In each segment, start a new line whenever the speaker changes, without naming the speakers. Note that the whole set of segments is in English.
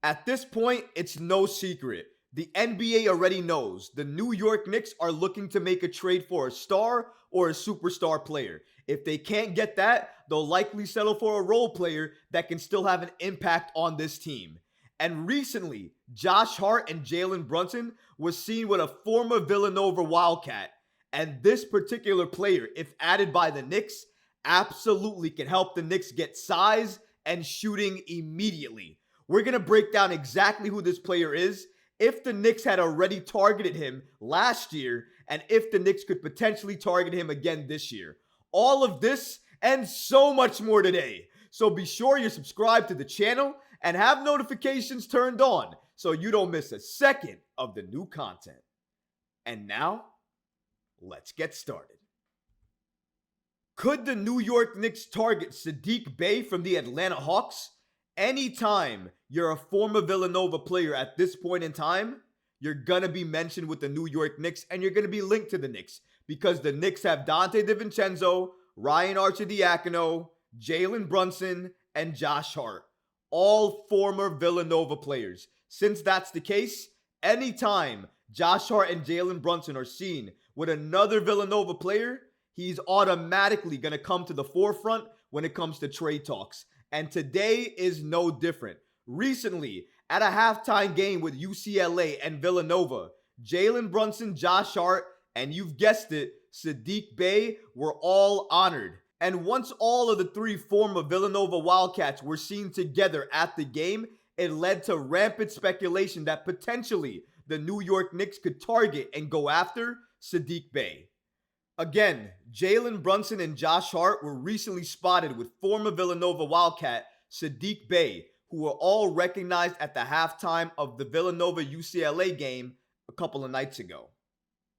At this point, it's no secret. The NBA already knows the New York Knicks are looking to make a trade for a star or a superstar player. If they can't get that, they'll likely settle for a role player that can still have an impact on this team. And recently, Josh Hart and Jalen Brunson was seen with a former Villanova Wildcat. And this particular player, if added by the Knicks, absolutely can help the Knicks get size and shooting immediately. We're going to break down exactly who this player is, if the Knicks had already targeted him last year, and if the Knicks could potentially target him again this year. All of this and so much more today. So be sure you're subscribed to the channel and have notifications turned on so you don't miss a second of the new content. And now, let's get started. Could the New York Knicks target Saddiq Bey from the Atlanta Hawks? Anytime you're a former Villanova player at this point in time, you're going to be mentioned with the New York Knicks and you're going to be linked to the Knicks because the Knicks have Donte DiVincenzo, Ryan Arcidiacono, Jalen Brunson, and Josh Hart, all former Villanova players. Since that's the case, anytime Josh Hart and Jalen Brunson are seen with another Villanova player, he's automatically going to come to the forefront when it comes to trade talks. And today is no different. Recently, at a halftime game with UCLA and Villanova, Jalen Brunson, Josh Hart, and you've guessed it, Saddiq Bey were all honored. And once all of the three former Villanova Wildcats were seen together at the game, it led to rampant speculation that potentially the New York Knicks could target and go after Saddiq Bey. Again, Jalen Brunson and Josh Hart were recently spotted with former Villanova Wildcat Saddiq Bey, who were all recognized at the halftime of the Villanova-UCLA game a couple of nights ago.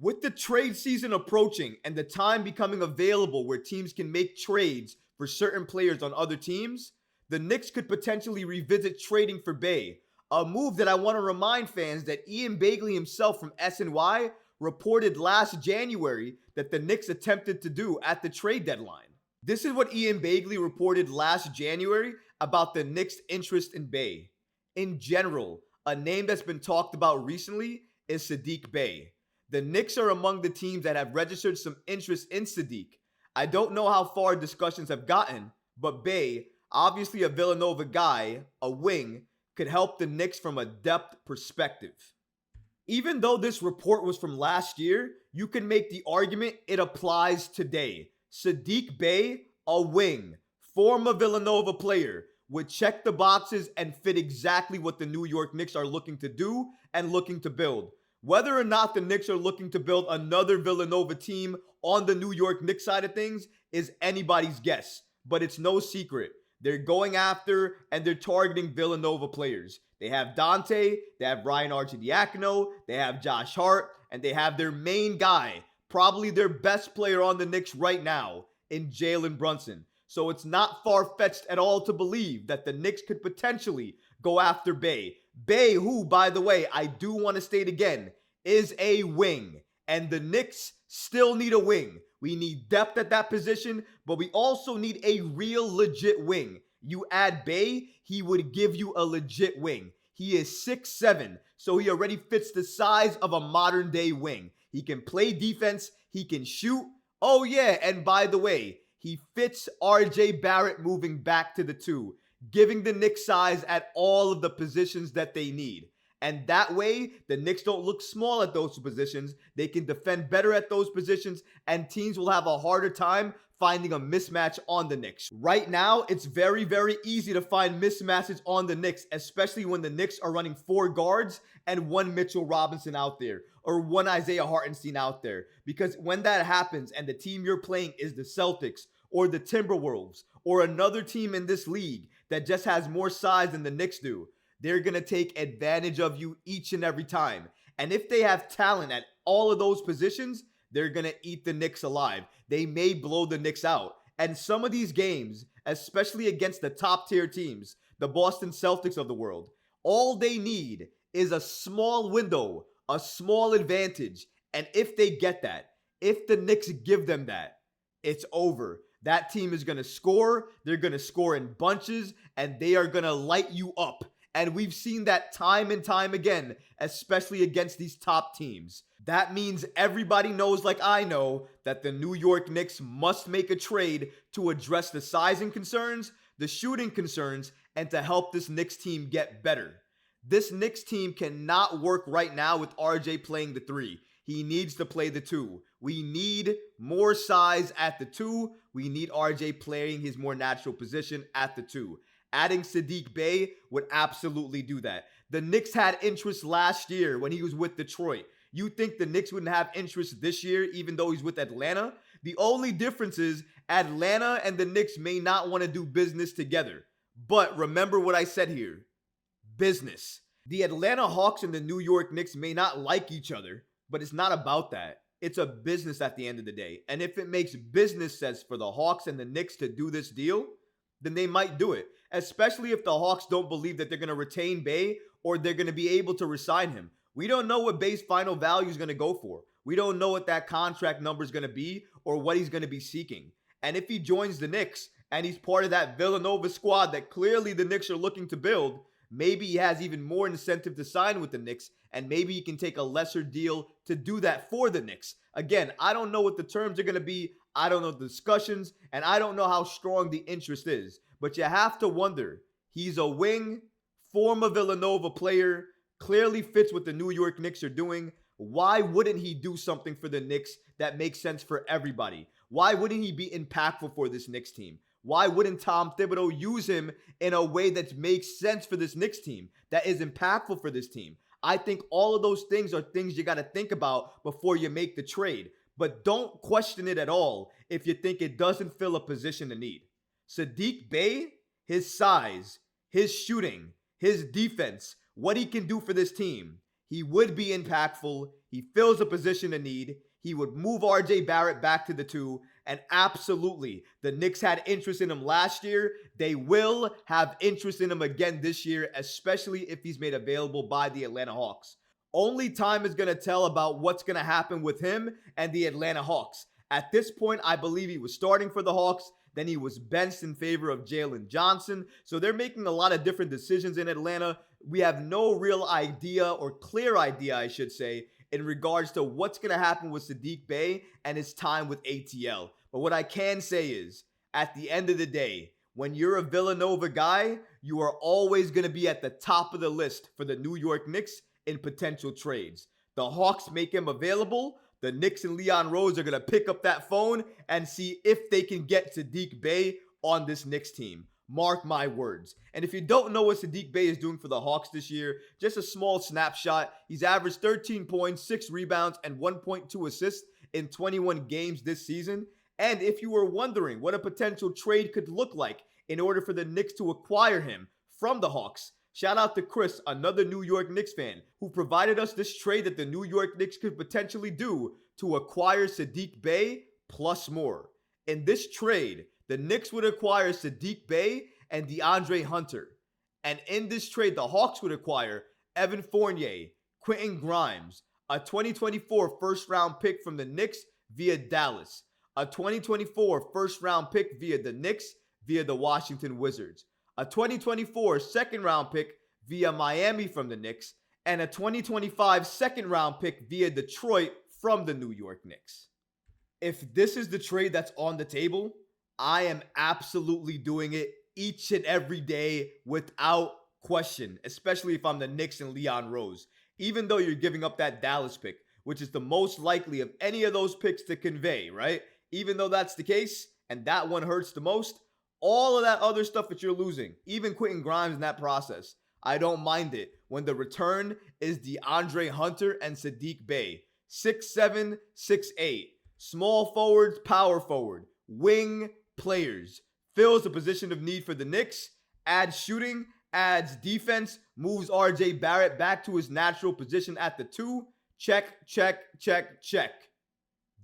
With the trade season approaching and the time becoming available where teams can make trades for certain players on other teams, the Knicks could potentially revisit trading for Bey, a move that I want to remind fans that Ian Begley himself from SNY reported last January that the Knicks attempted to do at the trade deadline. This is what Ian Begley reported last January about the Knicks' interest in Bey. In general, a name that's been talked about recently is Saddiq Bey. The Knicks are among the teams that have registered some interest in Saddiq. I don't know how far discussions have gotten, but Bey, obviously a Villanova guy, a wing, could help the Knicks from a depth perspective. Even though this report was from last year, you can make the argument it applies today. Saddiq Bey, a wing, former Villanova player, would check the boxes and fit exactly what the New York Knicks are looking to do and looking to build. Whether or not the Knicks are looking to build another Villanova team on the New York Knicks side of things is anybody's guess, but it's no secret. They're going after and they're targeting Villanova players. They have Donte, they have Ryan Arcidiacono, they have Josh Hart, and they have their main guy, probably their best player on the Knicks right now, in Jalen Brunson. So it's not far-fetched at all to believe that the Knicks could potentially go after Bey. Bey, who, by the way, I do want to state again, is a wing. And the Knicks still need a wing. We need depth at that position, but we also need a real legit wing. You add Bey, he would give you a legit wing. He is 6'7", so he already fits the size of a modern day wing. He can play defense, he can shoot. Oh yeah, and by the way, he fits RJ Barrett moving back to the 2, giving the Knicks size at all of the positions that they need. And that way, the Knicks don't look small at those positions. They can defend better at those positions, and teams will have a harder time finding a mismatch on the Knicks. Right now, it's very, very easy to find mismatches on the Knicks, especially when the Knicks are running 4 guards and 1 Mitchell Robinson out there, or 1 Isaiah Hartenstein out there. Because when that happens and the team you're playing is the Celtics or the Timberwolves or another team in this league that just has more size than the Knicks do, they're going to take advantage of you each and every time. And if they have talent at all of those positions, they're going to eat the Knicks alive. They may blow the Knicks out. And some of these games, especially against the top tier teams, the Boston Celtics of the world, all they need is a small window, a small advantage. And if they get that, if the Knicks give them that, it's over. That team is going to score. They're going to score in bunches, and they are going to light you up. And we've seen that time and time again, especially against these top teams. That means everybody knows, like I know, that the New York Knicks must make a trade to address the sizing concerns, the shooting concerns, and to help this Knicks team get better. This Knicks team cannot work right now with RJ playing the 3. He needs to play the 2. We need more size at the 2. We need RJ playing his more natural position at the 2. Adding Saddiq Bey would absolutely do that. The Knicks had interest last year when he was with Detroit. You think the Knicks wouldn't have interest this year even though he's with Atlanta? The only difference is Atlanta and the Knicks may not want to do business together. But remember what I said here. Business. The Atlanta Hawks and the New York Knicks may not like each other, but it's not about that. It's a business at the end of the day. And if it makes business sense for the Hawks and the Knicks to do this deal, then they might do it. Especially if the Hawks don't believe that they're going to retain Bey or they're going to be able to resign him. We don't know what Bey's final value is going to go for. We don't know what that contract number is going to be or what he's going to be seeking. And if he joins the Knicks and he's part of that Villanova squad that clearly the Knicks are looking to build, maybe he has even more incentive to sign with the Knicks, and maybe he can take a lesser deal to do that for the Knicks. Again, I don't know what the terms are going to be. I don't know the discussions, and I don't know how strong the interest is. But you have to wonder, he's a wing, former Villanova player, clearly fits what the New York Knicks are doing. Why wouldn't he do something for the Knicks that makes sense for everybody? Why wouldn't he be impactful for this Knicks team? Why wouldn't Tom Thibodeau use him in a way that makes sense for this Knicks team, that is impactful for this team? I think all of those things are things you got to think about before you make the trade. But don't question it at all if you think it doesn't fill a position of need. Saddiq Bey, his size, his shooting, his defense, what he can do for this team, he would be impactful. He fills a position of need. He would move RJ Barrett back to the 2. And absolutely, the Knicks had interest in him last year. They will have interest in him again this year, especially if he's made available by the Atlanta Hawks. Only time is going to tell about what's going to happen with him and the Atlanta Hawks. At this point, I believe he was starting for the Hawks. Then he was benched in favor of Jalen Brunson. So they're making a lot of different decisions in Atlanta. We have no real idea, or clear idea, I should say, in regards to what's going to happen with Saddiq Bey and his time with ATL. But what I can say is, at the end of the day, when you're a Villanova guy, you are always going to be at the top of the list for the New York Knicks in potential trades. The Hawks make him available. The Knicks and Leon Rose are going to pick up that phone and see if they can get Saddiq Bey on this Knicks team. Mark my words. And if you don't know what Saddiq Bey is doing for the Hawks this year, just a small snapshot. He's averaged 13 points, 6 rebounds, and 1.2 assists in 21 games this season. And if you were wondering what a potential trade could look like in order for the Knicks to acquire him from the Hawks, shout out to Chris, another New York Knicks fan, who provided us this trade that the New York Knicks could potentially do to acquire Saddiq Bey plus more. In this trade, the Knicks would acquire Saddiq Bey and DeAndre Hunter. And in this trade, the Hawks would acquire Evan Fournier, Quentin Grimes, a 2024 first-round pick from the Knicks via Dallas, a 2024 first-round pick via the Knicks via the Washington Wizards, a 2024 second-round pick via Miami from the Knicks, and a 2025 second-round pick via Detroit from the New York Knicks. If this is the trade that's on the table, I am absolutely doing it each and every day without question, especially if I'm the Knicks and Leon Rose. Even though you're giving up that Dallas pick, which is the most likely of any of those picks to convey, right? Even though that's the case, and that one hurts the most, all of that other stuff that you're losing, even Quentin Grimes in that process, I don't mind it when the return is DeAndre Hunter and Saddiq Bey. 6'7", 6'8". Small forwards, power forward, wing players. Fills the position of need for the Knicks, adds shooting, adds defense, moves RJ Barrett back to his natural position at the 2. Check, check, check, check.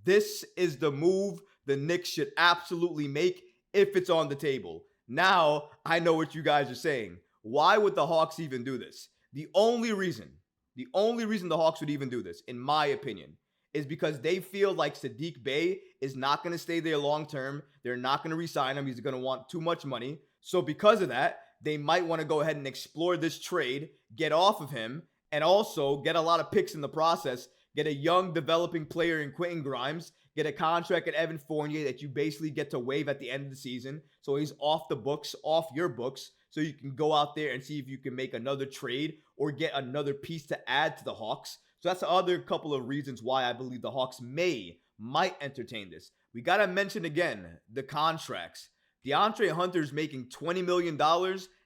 This is the move the Knicks should absolutely make if it's on the table. Now, I know what you guys are saying. Why would the Hawks even do this? The only reason the Hawks would even do this, in my opinion, is because they feel like Saddiq Bey is not going to stay there long term. They're not going to re-sign him. He's going to want too much money. So because of that, they might want to go ahead and explore this trade, get off of him, and also get a lot of picks in the process. Get a young developing player in Quentin Grimes. Get a contract at Evan Fournier that you basically get to waive at the end of the season. So he's off the books, off your books. So you can go out there and see if you can make another trade or get another piece to add to the Hawks. So that's the other couple of reasons why I believe the Hawks might entertain this. We got to mention again the contracts. DeAndre Hunter's making $20 million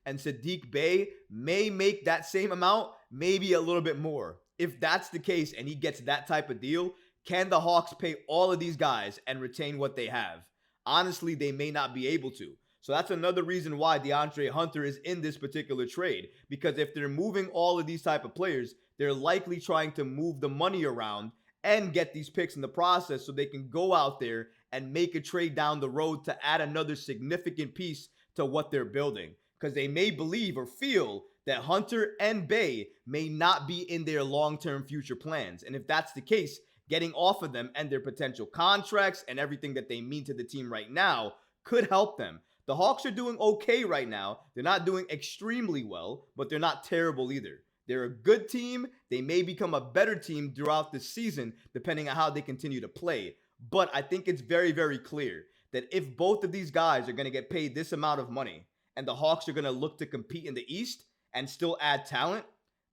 and Saddiq Bey may make that same amount, maybe a little bit more. If that's the case and he gets that type of deal, can the Hawks pay all of these guys and retain what they have? Honestly, they may not be able to. So that's another reason why DeAndre Hunter is in this particular trade. Because if they're moving all of these type of players, they're likely trying to move the money around and get these picks in the process so they can go out there and make a trade down the road to add another significant piece to what they're building. Because they may believe or feel that Hunter and Bey may not be in their long-term future plans. And if that's the case, getting off of them and their potential contracts and everything that they mean to the team right now could help them. The Hawks are doing okay right now. They're not doing extremely well, but they're not terrible either. They're a good team. They may become a better team throughout the season, depending on how they continue to play. But I think it's very, very clear that if both of these guys are going to get paid this amount of money and the Hawks are going to look to compete in the East and still add talent,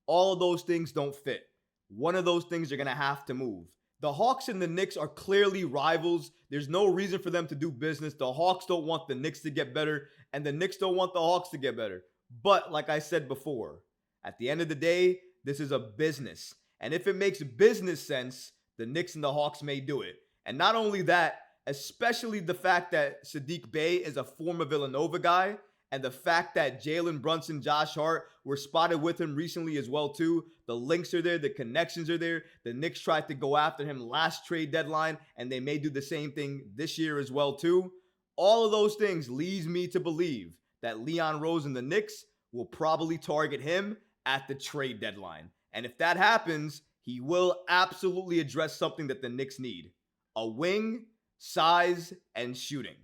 all of those things don't fit. One of those things are going to have to move. The Hawks and the Knicks are clearly rivals. There's no reason for them to do business. The Hawks don't want the Knicks to get better, and the Knicks don't want the Hawks to get better. But like I said before, at the end of the day, this is a business. And if it makes business sense, the Knicks and the Hawks may do it. And not only that, especially the fact that Saddiq Bey is a former Villanova guy, and the fact that Jalen Brunson, Josh Hart were spotted with him recently as well too. The links are there, the connections are there. The Knicks tried to go after him last trade deadline, and they may do the same thing this year as well too. All of those things leads me to believe that Leon Rose and the Knicks will probably target him at the trade deadline. And if that happens, he will absolutely address something that the Knicks need: a wing, size, and shooting.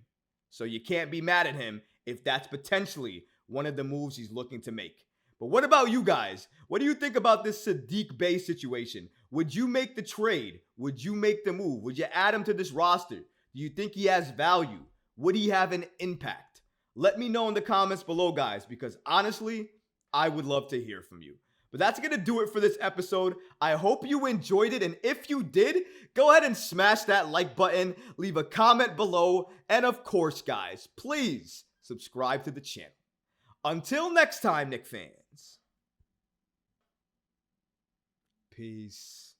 So you can't be mad at him if that's potentially one of the moves he's looking to make. But what about you guys? What do you think about this Saddiq Bey situation? Would you make the trade? Would you make the move? Would you add him to this roster? Do you think he has value? Would he have an impact? Let me know in the comments below, guys, because honestly, I would love to hear from you. But that's going to do it for this episode. I hope you enjoyed it. And if you did, go ahead and smash that like button, leave a comment below. And of course, guys, please subscribe to the channel. Until next time, Knicks fans. Peace.